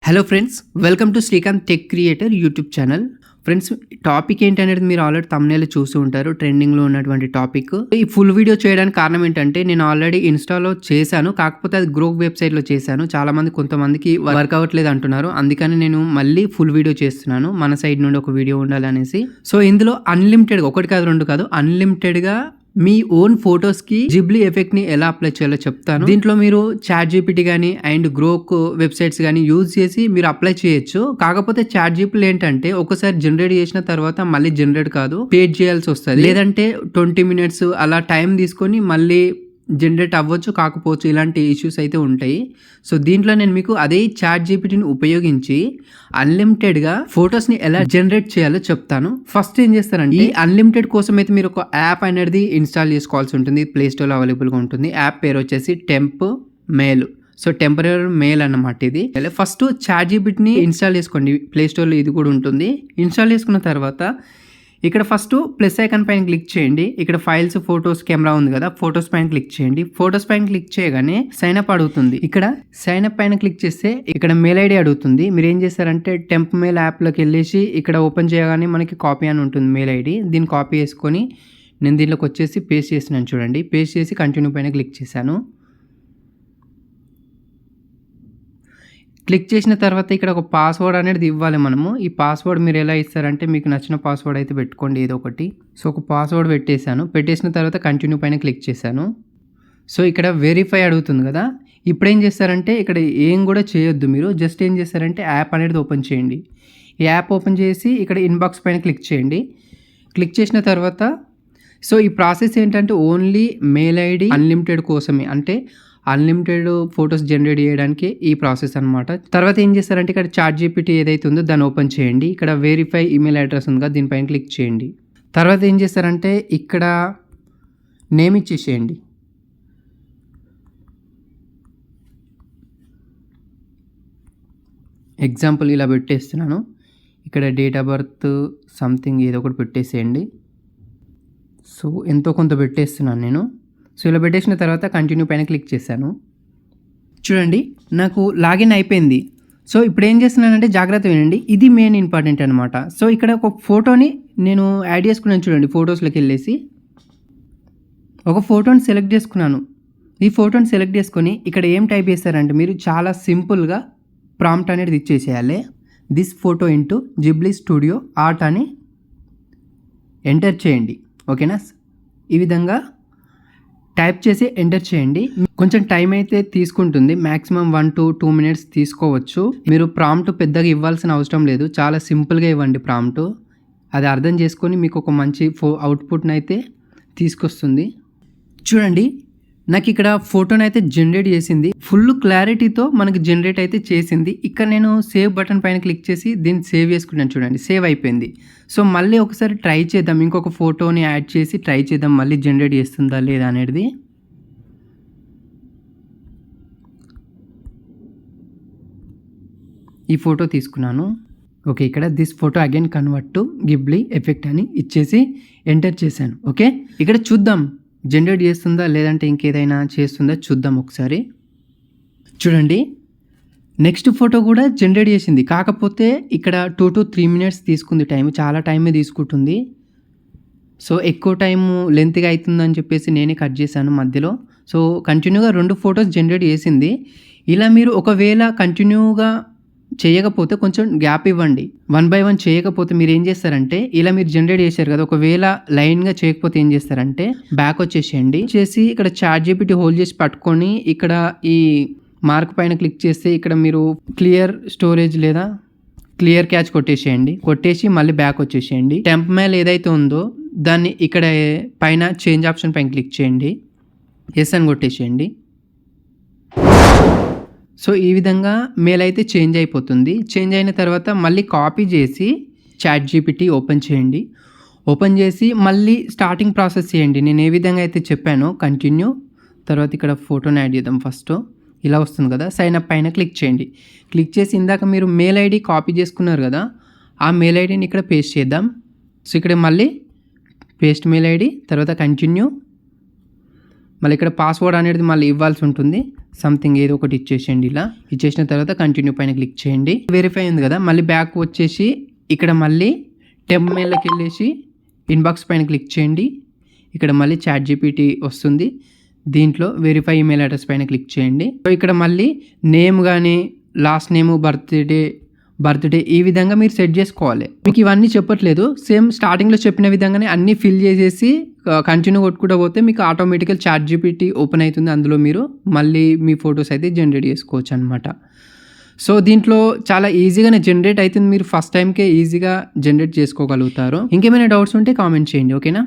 Hello friends, welcome to Srikanth tech creator YouTube channel. Friends, topic ఏంటనేది మీరు already thumbnail చూసి ఉంటారు. ట్రెండింగ్లో ఉన్నటువంటి టాపిక్. ఈ ఫుల్ వీడియో చేయడానికి కారణం ఏంటంటే నేను ఆల్రెడీ ఇన్స్టాలో చేశాను, కాకపోతే అది గ్రూప్ వెబ్సైట్లో చేశాను. చాలామంది కొంతమందికి వర్క్ అవ్వట్లేదు అంటున్నారు. అందుకని నేను మళ్ళీ ఫుల్ వీడియో చేస్తున్నాను. మన సైడ్ నుండి ఒక వీడియో ఉండాలనేసి. సో ఇందులో అన్లిమిటెడ్, ఒకటి కాదు రెండు కాదు, అన్లిమిటెడ్గా మీ ఓన్ ఫొటోస్కి జిబ్లీ ఎఫెక్ట్ని ఎలా అప్లై చేయాలో చెప్తాను. దీంట్లో మీరు చాట్ జీపీటీ కానీ అండ్ గ్రోక్ వెబ్సైట్స్ కానీ యూజ్ చేసి మీరు అప్లై చేయొచ్చు. కాకపోతే చాట్ జీపీటీ ఏంటంటే ఒకసారి జనరేట్ చేసిన తర్వాత మళ్ళీ జనరేట్ కాదు, పేడ్ చేయాల్సి వస్తుంది. లేదంటే 20 minutes అలా టైం తీసుకొని మళ్ళీ జనరేట్ అవ్వచ్చు, కాకపోవచ్చు. ఇలాంటి ఇష్యూస్ అయితే ఉంటాయి. సో దీంట్లో నేను మీకు అదే చాట్ జీపీటీని ఉపయోగించి అన్లిమిటెడ్గా ఫొటోస్ని ఎలా జనరేట్ చేయాలో చెప్తాను. ఫస్ట్ ఏం చేస్తారంటే, ఈ అన్లిమిటెడ్ కోసం అయితే మీరు ఒక యాప్ అనేది ఇన్స్టాల్ చేసుకోవాల్సి ఉంటుంది. ప్లే స్టోర్లో అవైలబుల్గా ఉంటుంది. యాప్ పేరు వచ్చేసి temp mail. So temporary mail అన్నమాట ఇది. ఫస్ట్ చాట్ జీపీటీని ఇన్స్టాల్ చేసుకోండి. ప్లే స్టోర్లో ఇది కూడా ఉంటుంది. ఇన్స్టాల్ చేసుకున్న తర్వాత ఇక్కడ ఫస్ట్ ప్లస్ ఐకాన్ పైన క్లిక్ చేయండి. ఇక్కడ ఫైల్స్, ఫొటోస్, కెమెరా ఉంది కదా, ఫొటోస్ పైన క్లిక్ చేయండి. ఫొటోస్ పైన క్లిక్ చేయగానే సైన్ అప్ అడుగుతుంది. ఇక్కడ సైన్ అప్ పైన క్లిక్ చేస్తే ఇక్కడ మెయిల్ ఐడి అడుగుతుంది. మీరు ఏం చేస్తారంటే టెంప్ మెయిల్ యాప్లోకి వెళ్ళేసి ఇక్కడ ఓపెన్ చేయగానే మనకి కాపీ అని ఉంటుంది మెయిల్ ఐడి. దీన్ని కాపీ చేసుకొని నేను దీంట్లోకి వచ్చేసి పేస్ట్ చేసినాను. చూడండి, పేస్ట్ చేసి కంటిన్యూ పైన క్లిక్ చేశాను. క్లిక్ చేసిన తర్వాత ఇక్కడ ఒక పాస్వర్డ్ అనేది ఇవ్వాలి మనము. ఈ పాస్వర్డ్ మీరు ఎలా ఇస్తారంటే మీకు నచ్చిన పాస్వర్డ్ అయితే పెట్టుకోండి ఏదో ఒకటి. సో ఒక పాస్వర్డ్ పెట్టేశాను. పెట్టేసిన తర్వాత కంటిన్యూ పైన క్లిక్ చేశాను. సో ఇక్కడ వెరిఫై అడుగుతుంది కదా. ఇప్పుడు ఏం చేస్తారంటే ఇక్కడ ఏం కూడా చేయొద్దు మీరు. జస్ట్ ఏం చేస్తారంటే యాప్ అనేది ఓపెన్ చేయండి. ఈ యాప్ ఓపెన్ చేసి ఇక్కడ ఇన్బాక్స్ పైన క్లిక్ చేయండి. క్లిక్ చేసిన తర్వాత సో ఈ ప్రాసెస్ ఏంటంటే ఓన్లీ మెయిల్ ఐడి అన్లిమిటెడ్ కోసమే, అంటే అన్లిమిటెడ్ ఫొటోస్ జనరేట్ చేయడానికి ఈ ప్రాసెస్ అనమాట. తర్వాత ఏం చేస్తారంటే ఇక్కడ చాట్ జీపీటీ ఏదైతే ఉందో దాన్ని ఓపెన్ చేయండి. ఇక్కడ వెరిఫై ఈమెయిల్ అడ్రస్ ఉంది కదా, దీనిపైన క్లిక్ చేయండి. తర్వాత ఏం చేస్తారంటే ఇక్కడ నేమ్ ఇచ్చేసేయండి. ఎగ్జాంపుల్ ఇలా పెట్టేస్తున్నాను. ఇక్కడ డేట్ ఆఫ్ బర్త్ సంథింగ్ ఏదో ఒకటి పెట్టేసేయండి. సో ఎంతో కొంత పెట్టేస్తున్నాను నేను. సో ఇలా పెట్టేసిన తర్వాత కంటిన్యూ పైన క్లిక్ చేశాను. చూడండి, నాకు లాగిన్ అయిపోయింది. సో ఇప్పుడు ఏం చేస్తున్నానంటే జాగ్రత్త వినండి, ఇది మెయిన్ ఇంపార్టెంట్ అనమాట. సో ఇక్కడ ఒక ఫోటోని నేను యాడ్ చేసుకున్నాను. చూడండి, ఫొటోస్లోకి వెళ్ళేసి ఒక ఫోటోని సెలెక్ట్ చేసుకున్నాను. ఈ ఫోటోని సెలెక్ట్ చేసుకొని ఇక్కడ ఏం టైప్ చేస్తారంటే మీరు చాలా సింపుల్గా ప్రాంప్ట్ అనేది ఇచ్చేసేయాలి. This photo into Ghibli studio art అని ఎంటర్ చేయండి. ఓకేనా? ఈ విధంగా టైప్ చేసి ఎంటర్ చేయండి. కొంచెం టైం అయితే తీసుకుంటుంది, మ్యాక్సిమం 1 to 2 minutes తీసుకోవచ్చు. మీరు ప్రాంప్ట్ పెద్దగా ఇవ్వాల్సిన అవసరం లేదు, చాలా సింపుల్గా ఇవ్వండి ప్రాంప్ట్. అది అర్థం చేసుకొని మీకు ఒక మంచి అవుట్పుట్ని అయితే తీసుకొస్తుంది. చూడండి, నాకు ఇక్కడ ఫోటోని అయితే జనరేట్ చేసింది. ఫుల్ క్లారిటీతో మనకి జనరేట్ అయితే చేసింది. ఇక్కడ నేను సేవ్ బటన్ పైన క్లిక్ చేసి దీన్ని సేవ్ చేసుకున్నాను. చూడండి, సేవ్ అయిపోయింది. సో మళ్ళీ ఒకసారి ట్రై చేద్దాం, ఇంకొక ఫోటోని యాడ్ చేసి ట్రై చేద్దాం మళ్ళీ జనరేట్ చేస్తుందా లేదా అనేది. ఈ ఫోటో తీసుకున్నాను. ఓకే, ఇక్కడ this photo again convert to Ghibli effect అని ఇచ్చేసి ఎంటర్ చేశాను. ఓకే, ఇక్కడ చూద్దాం జనరేట్ చేస్తుందా లేదంటే ఇంకేదైనా చేస్తుందా చూద్దాం ఒకసారి. చూడండి, నెక్స్ట్ ఫోటో కూడా జనరేట్ చేసింది. కాకపోతే ఇక్కడ 2 to 3 minutes తీసుకుంది టైం, చాలా టైమే తీసుకుంటుంది. సో ఎక్కువ టైం లెంత్గా అవుతుందని చెప్పేసి నేనే కట్ చేశాను మధ్యలో. సో కంటిన్యూగా 2 ఫొటోస్ జనరేట్ చేసింది. ఇలా మీరు ఒకవేళ కంటిన్యూగా చేయకపోతే కొంచెం గ్యాప్ ఇవ్వండి. 1 by 1 చేయకపోతే మీరు ఏం చేస్తారంటే ఇలా మీరు జనరేట్ చేశారు కదా, ఒకవేళ లైన్గా చేయకపోతే ఏం చేస్తారంటే బ్యాక్ వచ్చేసేయండి. చేసి ఇక్కడ చాట్ జీపీటీ హోల్డ్ చేసి పట్టుకొని ఇక్కడ ఈ మార్క్ పైన క్లిక్ చేస్తే ఇక్కడ మీరు క్లియర్ స్టోరేజ్ లేదా క్లియర్ క్యాచ్ కొట్టేసేయండి. కొట్టేసి మళ్ళీ బ్యాక్ వచ్చేసేయండి. టెంప్ మెయిల్ ఏదైతే ఉందో దాన్ని ఇక్కడ పైన చేంజ్ ఆప్షన్ పైన క్లిక్ చేయండి. ఎస్ అని కొట్టేసేయండి. సో ఈ విధంగా మెయిల్ అయితే చేంజ్ అయిపోతుంది. చేంజ్ అయిన తర్వాత మళ్ళీ కాపీ చేసి చాట్ జీపీటీ ఓపెన్ చేయండి. ఓపెన్ చేసి మళ్ళీ స్టార్టింగ్ ప్రాసెస్ చేయండి. నేను ఏ విధంగా అయితే చెప్పానో కంటిన్యూ. తర్వాత ఇక్కడ ఫోటోని యాడ్ చేద్దాం. ఫస్ట్ ఇలా వస్తుంది కదా, సైన్ అప్ పైన క్లిక్ చేయండి. క్లిక్ చేసి ఇందాక మీరు మెయిల్ ఐడి కాపీ చేసుకున్నారు కదా, ఆ మెయిల్ ఐడిని ఇక్కడ పేస్ట్ చేద్దాం. సో ఇక్కడ మళ్ళీ పేస్ట్ మెయిల్ ఐడి, తర్వాత కంటిన్యూ. మళ్ళీ ఇక్కడ పాస్వర్డ్ అనేది మళ్ళీ ఇవ్వాల్సి ఉంటుంది. సంథింగ్ ఏదో ఒకటి ఇచ్చేసేయండి. ఇలా ఇచ్చేసిన తర్వాత కంటిన్యూ పైన క్లిక్ చేయండి. వెరిఫై అయింది కదా, మళ్ళీ బ్యాక్ వచ్చేసి ఇక్కడ మళ్ళీ టెంప్ మెయిల్లోకి వెళ్ళేసి ఇన్బాక్స్ పైన క్లిక్ చేయండి. ఇక్కడ మళ్ళీ చాట్ జీపీటీ వస్తుంది. దీంట్లో వెరిఫై ఈమెయిల్ అడ్రస్ పైన క్లిక్ చేయండి. సో ఇక్కడ మళ్ళీ నేమ్ కానీ లాస్ట్ నేము బర్త్డే ఈ విధంగా మీరు సెట్ చేసుకోవాలి. మీకు ఇవన్నీ చెప్పట్లేదు, సేమ్ స్టార్టింగ్లో చెప్పిన విధంగానే అన్నీ ఫిల్ చేసేసి కంటిన్యూ కొట్టుకుంటూ పోతే మీకు ఆటోమేటికల్ చాట్ జీపీటీ ఓపెన్ అవుతుంది. అందులో మీరు మళ్ళీ మీ ఫొటోస్ అయితే జనరేట్ చేసుకోవచ్చు అనమాట. సో దీంట్లో చాలా ఈజీగానే జనరేట్ అవుతుంది. మీరు ఫస్ట్ టైంకే ఈజీగా జనరేట్ చేసుకోగలుగుతారు. ఇంకేమైనా డౌట్స్ ఉంటే కామెంట్ చేయండి. ఓకేనా?